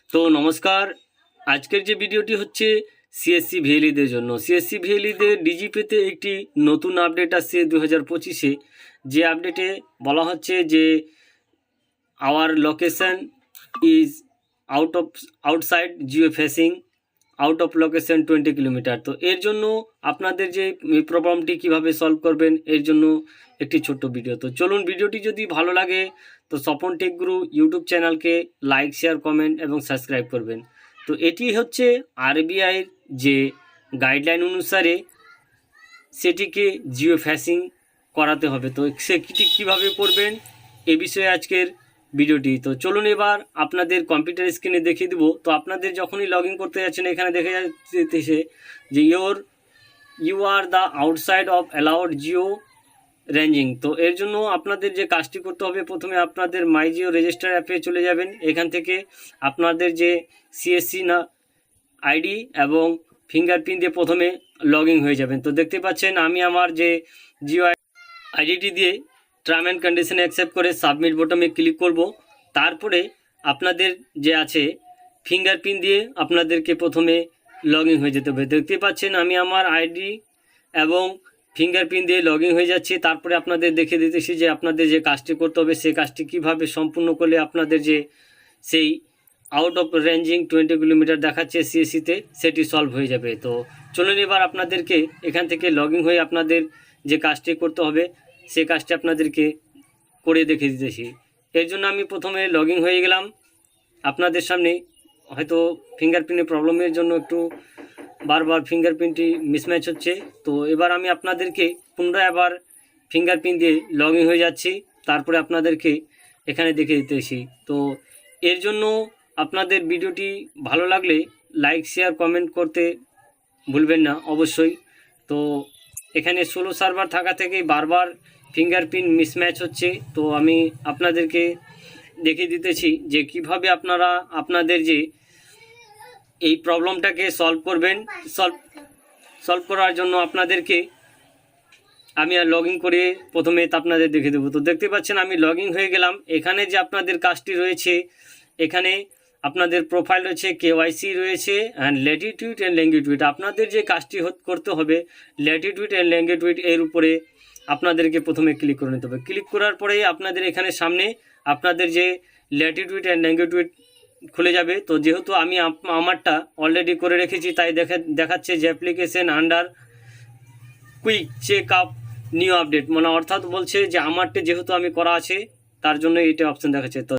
তো নমস্কার। আজকের যে ভিডিওটি হচ্ছে সিএসসি ভিএলইদের জন্য। সিএসসি ভিএলইদের ডিজিপিতে একটি নতুন আপডেট আসছে 2025-এ। যে আপডেটে বলা হচ্ছে যে hour location is outside Jio facing out of location 20 kilometre. তো এর জন্য আপনাদের যে প্রবলেমটি কিভাবে সলভ করবেন এর জন্য একটি ছোট্ট ভিডিও। তো চলুন, ভিডিওটি যদি ভালো লাগে তো স্বপন টেক গুরু ইউটিউব চ্যানেলকে লাইক, শেয়ার, কমেন্ট এবং সাবস্ক্রাইব করবেন। তো এটি হচ্ছে আরবিআইয়ের যে গাইডলাইন অনুসারে সেটিকে জিও ফেসিং করাতে হবে। তো সেটি কীভাবে করবেন এ বিষয়ে আজকের ভিডিওটি। তো চলুন এবার আপনাদের কম্পিউটার স্ক্রিনে দেখিয়ে দেবো। তো আপনাদের যখনই লগ ইন করতে যাচ্ছেন এখানে দেখা যাচ্ছে যে you are the outside of allowed geo ranging. তো এর জন্য আপনাদের যে কাজটি করতে হবে, প্রথমে আপনাদের মাই জিও রেজিস্টার অ্যাপে চলে যাবেন। এখান থেকে আপনাদের যে সিএসসি না আইডি এবং ফিঙ্গারপ্রিন্ট দিয়ে প্রথমে লগ ইন হয়ে যাবেন। তো দেখতে পাচ্ছেন আমি আমার যে জিও আইডিটি দিয়ে টার্ম অ্যান্ড কন্ডিশনে অ্যাকসেপ্ট করে সাবমিট বটমে ক্লিক করব। তারপরে আপনাদের যে আছে ফিঙ্গারপ্রিন্ট দিয়ে আপনাদেরকে প্রথমে লগ ইন হয়ে যেতে হবে। দেখতে পাচ্ছেন আমি আমার আইডি এবং ফিঙ্গারপ্রিন্ট দিয়ে লগ ইন হয়ে যাচ্ছে। তারপরে আপনাদের দেখে দিতেছি যে আপনাদের যে কাজটি করতে হবে সেই কাজটি কীভাবে সম্পূর্ণ করলে আপনাদের যে সেই আউট অফ রেঞ্জিং 20 কিলোমিটার দেখাচ্ছে সিএসসিতে সেটি সলভ হয়ে যাবে। তো চলুন এবার আপনাদেরকে এখান থেকে লগ ইন হয়ে আপনাদের যে কাজটি করতে হবে সেই কাজটি আপনাদেরকে করে দেখে দিতেছি। এর জন্য আমি প্রথমে লগ ইন হয়ে গেলাম। আপনাদের সামনে হয়তো ফিঙ্গারপ্রিন্টের প্রবলেমের জন্য একটু বারবার ফিঙ্গারপ্রিন্টটি মিসম্যাচ হচ্ছে। তো এবার আমি আপনাদেরকে পুনরায় আবার ফিঙ্গারপ্রিন্ট দিয়ে লগ ইন হয়ে যাচ্ছি। তারপরে আপনাদেরকে এখানে দেখে দিতেছি। তো এর জন্য আপনাদের ভিডিওটি ভালো লাগলে লাইক, শেয়ার, কমেন্ট করতে ভুলবেন না অবশ্যই। তো এখানে 16 সার্ভার থাকা থেকেই বারবার ফিঙ্গারপ্রিন্ট মিসম্যাচ হচ্ছে। তো আমি আপনাদেরকে দেখিয়ে দিতেছি যে কিভাবে আপনারা আপনাদের যে এই প্রবলেমটাকে সলভ করবেন। সলভ করার জন্য আপনাদেরকে আমি আর লগ ইন করে প্রথমে আপনাদের দেখে দেবো। তো দেখতে পাচ্ছেন আমি লগ ইন হয়ে গেলাম। এখানে যে আপনাদের কাজটি রয়েছে, এখানে আপনাদের প্রোফাইল রয়েছে, কেওয়াইসি রয়েছে অ্যান্ড ল্যাটিটিউড অ্যান্ড লঙ্গিটিউড। আপনাদের যে কাজটি করতে হবে ল্যাটিটিউড অ্যান্ড লঙ্গিটিউড এর উপরে আপনাদেরকে প্রথমে ক্লিক করে নিতে হবে। ক্লিক করার পরেই আপনাদের এখানে সামনে আপনাদের যে ল্যাটিটিউড অ্যান্ড লঙ্গিটিউড খুলে যাবে। তো যেহেতু আমি আমারটা অলরেডি করে রেখেছি তাই দেখাচ্ছে যে application under quick check up new update, মানে অর্থাৎ বলছে যে আমারটা যেহেতু আমি করা আছে তার জন্য এইটা অপশন দেখাচ্ছে। তো